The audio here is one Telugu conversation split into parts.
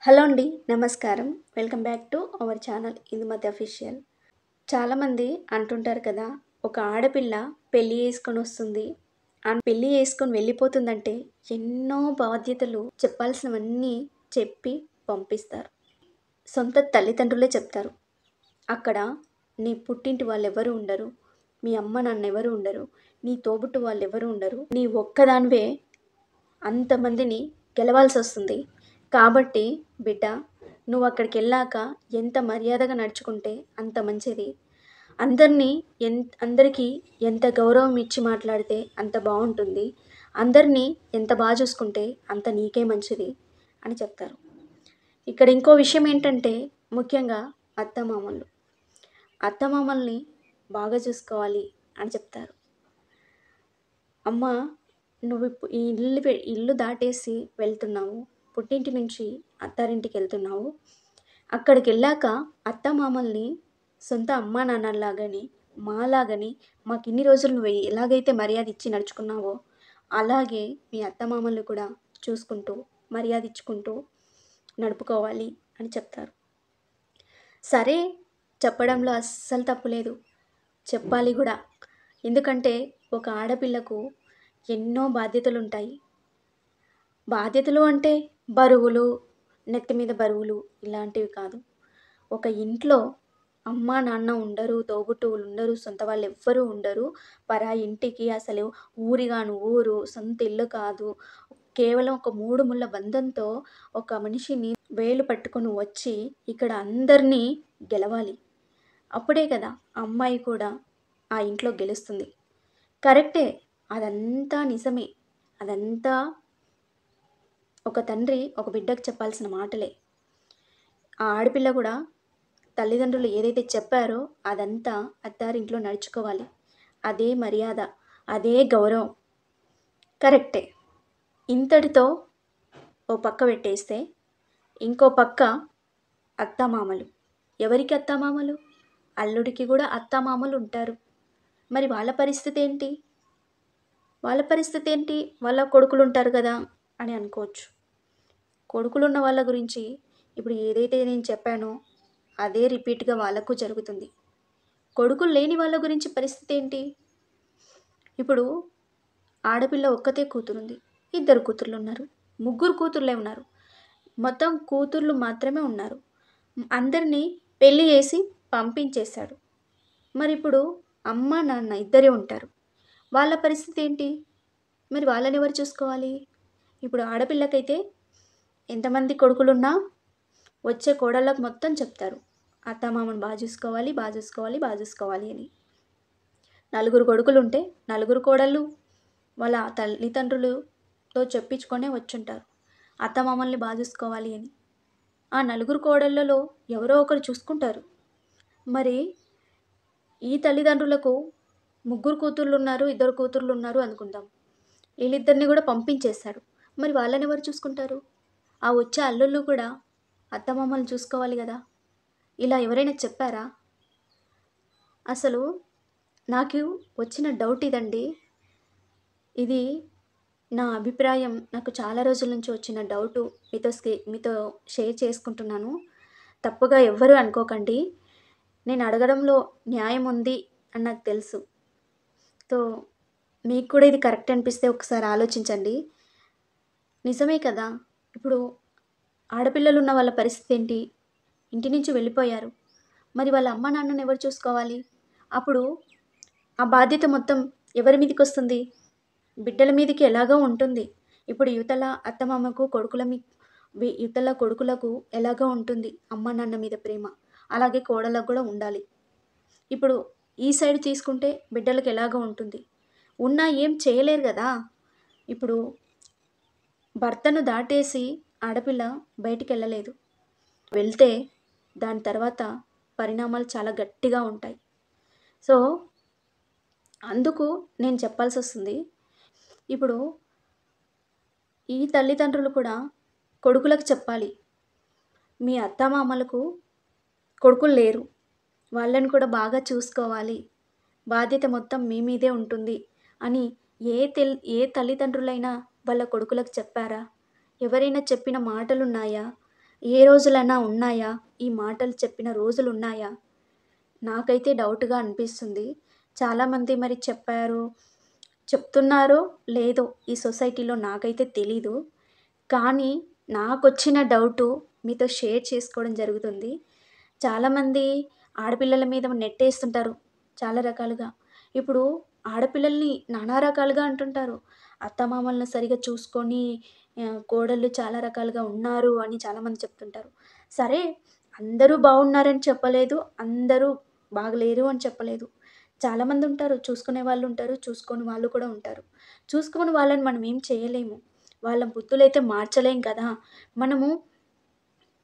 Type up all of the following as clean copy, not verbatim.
హలో అండి. నమస్కారం. Welcome back to our channel Indumathi official. చాలామంది అంటుంటారు కదా! ఒక ఆడపిల్ల పెళ్లి చేసుకొనొస్తుంది. పెళ్లి చేసుకొని వెళ్ళిపోతుందంటే ఎన్నో బాధ్యతలు చెప్పాల్సినవన్నీ చెప్పి పంపిస్తారు. సొంత తల్లిదండ్రులే చెప్తారు. అక్కడ నీ పుట్టింటి వాళ్ళెవరు ఉండరు. మీ అమ్మ నాన్న ఎవరు ఉండరు. నీ తోబుట్టు వాళ్ళెవరు ఉండరు. నీ ఒక్కదానివే అంతమందిని గెలవాల్సొస్తుంది. కాబట్టి బిడ్డ, నువ్వక్కడికెళ్ళాక ఎంత మర్యాదగా నడుచుకుంటే అంత మంచిది. అందరినీ అందరికీ ఎంత గౌరవం ఇచ్చి మాట్లాడితే అంత బావుంటుంది. అందరినీ ఎంత చూసుకుంటే అంత నీకే మంచిది అని చెప్తారు. ఇక్కడ ఇంకో విషయం ఏంటంటే ముఖ్యంగా అత్తమామలు. అత్తమామల్ని బాగా చూసుకోవాలి అని చెప్తారు. అమ్మ, ఈ ఇల్లు దాటేసి వెళ్తున్నావు. పుట్టింటి నుంచి అత్తారింటికెళ్తున్నావు. అక్కడికెళ్ళాక అత్తమామల్ని సొంత అమ్మా నాన్నల్లాగాని, మాలాగాని మాకిన్ని రోజులు నువ్వు ఎలాగైతే మర్యాద ఇచ్చి నడుచుకున్నావో, అలాగే మీ అత్తమామల్ని కూడా చూసుకుంటూ, మర్యాద ఇచ్చుకుంటూ నడుపుకోవాలి అని చెప్తారు. సరే, చెప్పడంలో అస్సలు తప్పు లేదు. చెప్పాలి గూడా. ఎందుకంటే ఒక ఆడపిల్లకు ఎన్నో బాధ్యతలుంటాయి. బాధ్యతలు అంటే బరువులు, నెత్తి మీద బరువులు ఇలాంటివి కాదు. ఒక ఇంట్లో అమ్మా, నాన్న ఉండరు, తోబుట్టువులు ఉండరు, సొంత వాళ్ళెవ్వరూ ఉండరు. పరాయి ఇంటికి అసలు ఊరిగాను ఊరు, సొంత ఇల్లు కాదు. కేవలం ఒక 3 ముళ్ళ బంధంతో ఒక మనిషిని వేలు పట్టుకొని వచ్చి ఇక్కడ అందరినీ గెలవాలి. అప్పుడే కదా ఆ అమ్మాయి కూడా ఆ ఇంట్లో గెలుస్తుంది. కరెక్టే. అదంతా నిజమే. అదంతా ఒక తండ్రి ఒక బిడ్డకు చెప్పాల్సిన మాటలే. ఆ ఆడపిల్ల కూడా తల్లిదండ్రులు ఏదైతే చెప్పారో అదంతా అత్తారింట్లో నడుచుకోవాలి. అదే మర్యాద, అదే గౌరవం. కరెక్టే. ఇంతటితో ఓ పక్క పెట్టేస్తే, ఇంకో పక్క అత్తమామలు. ఎవరికి అత్తమామలు? అల్లుడికి కూడా అత్తమామలు ఉంటారు. మరి వాళ్ళ పరిస్థితి ఏంటి? వాళ్ళ కొడుకులుంటారు కదా అని అనుకోవచ్చు. కొడుకులున్న వాళ్ళ గురించి ఇప్పుడు ఏదైతే నేను చెప్పానో అదే రిపీట్‌గా వాళ్ళకు జరుగుతుంది. కొడుకులు లేని వాళ్ళ గురించి పరిస్థితి ఏంటి? ఇప్పుడు ఆడపిల్ల ఒక్కతే కూతురుంది. 2 కూతుర్లున్నారు. 3 కూతుర్లే ఉన్నారు. మొత్తం కూతుర్లు మాత్రమే ఉన్నారు. అందరినీ పెళ్లి చేసి పంపించేశాడు. మరిప్పుడు అమ్మ, నాన్న ఇద్దరే ఉంటారు. వాళ్ళ పరిస్థితి ఏంటి? మరి వాళ్ళనెవరు చూసుకోవాలి? ఇప్పుడు ఆడపిల్లకైతే ఎంతమంది కొడుకులున్నా వచ్చే కోడళ్ళకు మొత్తం చెప్తారు. అత్తమామను చూసుకోవాలి అని. 4 కొడుకులుంటే 4 కోడళ్ళు వాళ్ళ తల్లిదండ్రులతో చెప్పించుకొనే వచ్చుంటారు. అత్తమామల్ని చూసుకోవాలి అని. ఆ 4 కోడళ్ళలో ఎవరో ఒకరు చూసుకుంటారు. మరి ఈ తల్లిదండ్రులకు 3 కూతుర్లున్నారు, 2 కూతుర్లున్నారు అనుకుందాం. వీళ్ళిద్దరిని కూడా పంపించేశాడు. మరి వాళ్ళనెవరు చూసుకుంటారు? ఆ వచ్చే అల్లుళ్ళు కూడా అత్తమామల్ని చూసుకోవాలి గదా! ఇలా ఎవరైనా చెప్పారా? అసలు నాకు వచ్చిన డౌట్ ఇదండి. ఇది నా అభిప్రాయం. నాకు చాలా రోజుల నుంచి వచ్చిన డౌటు మీతో షేర్ చేసుకుంటున్నాను. తప్పుగా ఎవ్వరూ అనుకోకండి. నేను అడగడంలో న్యాయం ఉంది అని నాకు తెలుసు. సో, మీకు కూడా ఇది కరెక్ట్ అనిపిస్తే ఒకసారి ఆలోచించండి. నిజమే కదా! ఇప్పుడు ఆడపిల్లలున్న వాళ్ళ పరిస్థితి ఏంటి? ఇంటి నుంచి వెళ్ళిపోయారు. మరి వాళ్ళ అమ్మ నాన్నని ఎవరు చూసుకోవాలి? అప్పుడు ఆ బాధ్యత మొత్తం ఎవరి మీదకొస్తుంది? బిడ్డల మీదకి ఎలాగో ఉంటుంది. ఇప్పుడు యువతల అత్తమామకు యువతల కొడుకులకు ఎలాగో ఉంటుంది అమ్మ నాన్న మీద ప్రేమ. అలాగే కోడళ్ళకు కూడా ఉండాలి. ఇప్పుడు ఈ సైడ్ తీసుకుంటే బిడ్డలకు ఎలాగో ఉంటుంది. ఉన్నా ఏం చేయలేరు గదా! ఇప్పుడు భర్తను దాటేసి ఆడపిల్ల బయటికెళ్ళలేదు. వెళ్తే దాని తర్వాత పరిణామాలు చాలా గట్టిగా ఉంటాయి. సో, అందుకు నేను చెప్పాల్సొస్తుంది. ఇప్పుడు ఈ తల్లిదండ్రులు కూడా కొడుకులకు చెప్పాలి. మీ అత్తమామలకు కొడుకులు లేరు. వాళ్ళని కూడా బాగా చూసుకోవాలి. బాధ్యత మొత్తం మీ మీదే ఉంటుంది అని ఏ తల్లిదండ్రులైనా వాళ్ళ కొడుకులకు చెప్పారా? ఎవరైనా చెప్పిన మాటలున్నాయా? ఏ రోజులైనా ఉన్నాయా? ఈ మాటలు చెప్పిన రోజులున్నాయా? నాకైతే డౌట్‌గా అనిపిస్తుంది. చాలామంది మరి చెప్పారు, చెప్తున్నారో లేదో ఈ సొసైటీలో నాకైతే తెలీదు. కానీ నాకొచ్చిన డౌటు మీతో షేర్ చేసుకోవడం జరుగుతుంది. చాలామంది ఆడపిల్లల మీద నెట్టేస్తుంటారు చాలా రకాలుగా. ఇప్పుడు ఆడపిల్లల్ని నానా రకాలుగా అంటుంటారు. అత్తమామలను సరిగ్గా చూసుకొని కోడళ్ళు చాలా రకాలుగా ఉన్నారు అని చాలామంది చెప్తుంటారు. సరే, అందరూ బాగున్నారని చెప్పలేదు. అందరూ బాగలేరు అని చెప్పలేదు. చాలామంది ఉంటారు. చూసుకునే వాళ్ళుంటారు. చూసుకోని వాళ్ళు కూడా ఉంటారు. చూసుకోని వాళ్ళని మనం ఏం చేయలేము. వాళ్ళ బుద్ధులైతే మార్చలేం కదా! మనము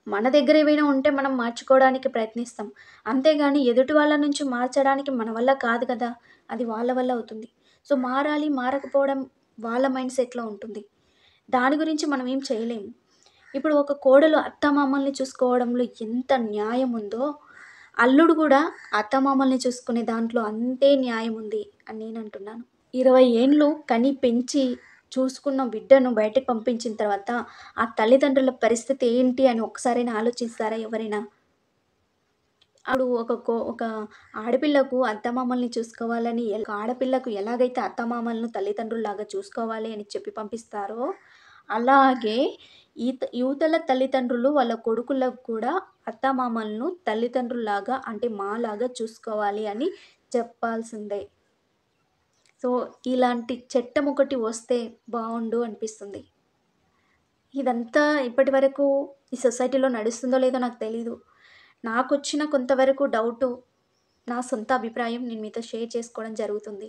మన దగ్గర ఏవైనా ఉంటే మనం మార్చుకోవడానికి ప్రయత్నిస్తాం. అంతేగాని ఎదుటి వాళ్ళ నుంచి మార్చడానికి మన వల్ల కాదు కదా! అది వాళ్ళ వల్ల అవుతుంది. సో, మారాలి, మారకపోవడం వాళ్ళ మైండ్ సెట్‌లో ఉంటుంది. దాని గురించి మనం ఏం చేయలేము. ఇప్పుడు ఒక కోడలు అత్తమామల్ని చూసుకోవడంలో ఎంత న్యాయం ఉందో, అల్లుడు కూడా అత్తమామల్ని చూసుకునే దాంట్లో అంతే న్యాయం ఉంది అని నేనంటున్నాను. 20 ఏండ్లు కని పెంచి చూసుకున్న బిడ్డను బయటకి పంపించిన తర్వాత, ఆ తల్లిదండ్రుల పరిస్థితి ఏంటి అని ఒక్కసారైనా ఆలోచిస్తారా ఎవరైనా? అప్పుడు ఒక ఆడపిల్లకు అత్తమామల్ని చూసుకోవాలని ఒక ఆడపిల్లకు ఎలాగైతే అత్తమామలను తల్లిదండ్రుల్లాగా చూసుకోవాలి అని చెప్పి పంపిస్తారో, అలాగే యువతల తల్లిదండ్రులు వాళ్ళ కొడుకులకు కూడా అత్తమామలను తల్లిదండ్రుల్లాగా అంటే మాలాగా చూసుకోవాలి అని చెప్పాల్సిందే. సో, ఇలాంటి చట్టం ఒకటి వస్తే బావుండు అనిపిస్తుంది. ఇదంతా ఇప్పటివరకు ఈ సొసైటీలో నడుస్తుందో లేదో నాకు తెలీదు. నాకొచ్చిన కొంతవరకు డౌటు, నా సొంత అభిప్రాయం నేను మీతో షేర్ చేసుకోవడం జరుగుతుంది.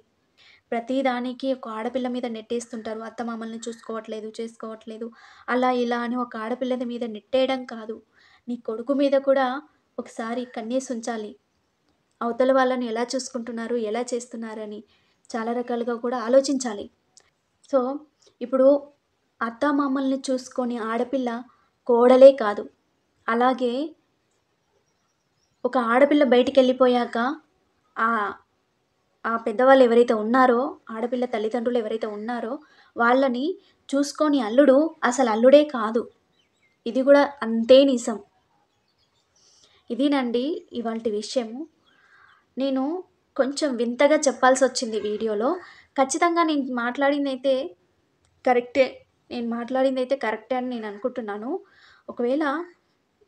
ప్రతి దానికి ఒక ఆడపిల్ల మీద నెట్టేస్తుంటారు. అత్తమామల్ని చూసుకోవట్లేదు, చేసుకోవట్లేదు. అలా ఇలా అని ఒక ఆడపిల్లది మీద నెట్టేయడం కాదు. నీ కొడుకు మీద కూడా ఒకసారి కన్నేసుంచాలి. అవతల వాళ్ళని ఎలా చూసుకుంటున్నారు, ఎలా చేస్తున్నారని చాలా రకాలుగా కూడా ఆలోచించాలి. సో, ఇప్పుడు అత్తామామల్ని చూసుకొని ఆడపిల్ల కోడలే కాదు. అలాగే ఒక ఆడపిల్ల బయటికెళ్ళిపోయాక ఆహ్, ఆ పెద్దవాళ్ళు ఎవరైతే ఉన్నారో, ఆడపిల్ల తల్లిదండ్రులు ఎవరైతే ఉన్నారో, వాళ్ళని చూసుకోని అల్లుడు అసలు అల్లుడే కాదు. ఇది గూడా అంతే నిజం. ఇదేనండి ఇవాల్టి విషయము. నేను కొంచెం వింతగా చెప్పాల్సొచ్చింది వీడియోలో. ఖచ్చితంగా కరెక్టే. నేను మాట్లాడిందైతే కరెక్టే అని నేను అనుకుంటున్నాను. ఒకవేళ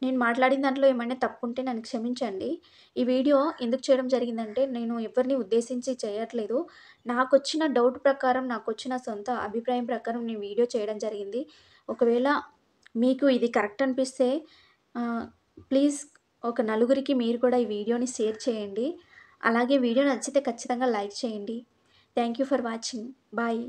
నేను మాట్లాడిన దాంట్లో ఏమైనా తప్పుంటే నన్ను క్షమించండి. ఈ వీడియో ఎందుకు చేయడం జరిగిందంటే, నేను ఎవరిని ఉద్దేశించి చేయట్లేదు. నాకొచ్చిన డౌట్ ప్రకారం, నాకొచ్చిన సొంత అభిప్రాయం ప్రకారం నేను వీడియో చేయడం జరిగింది. ఒకవేళ మీకు ఇది కరెక్ట్ అనిపిస్తే ఆహ్, ప్లీజ్ ఒక నలుగురికి మీరు కూడా ఈ వీడియోని షేర్ చేయండి. అలాగే వీడియో నచ్చితే ఖచ్చితంగా లైక్ చేయండి. Thank you for watching. Bye.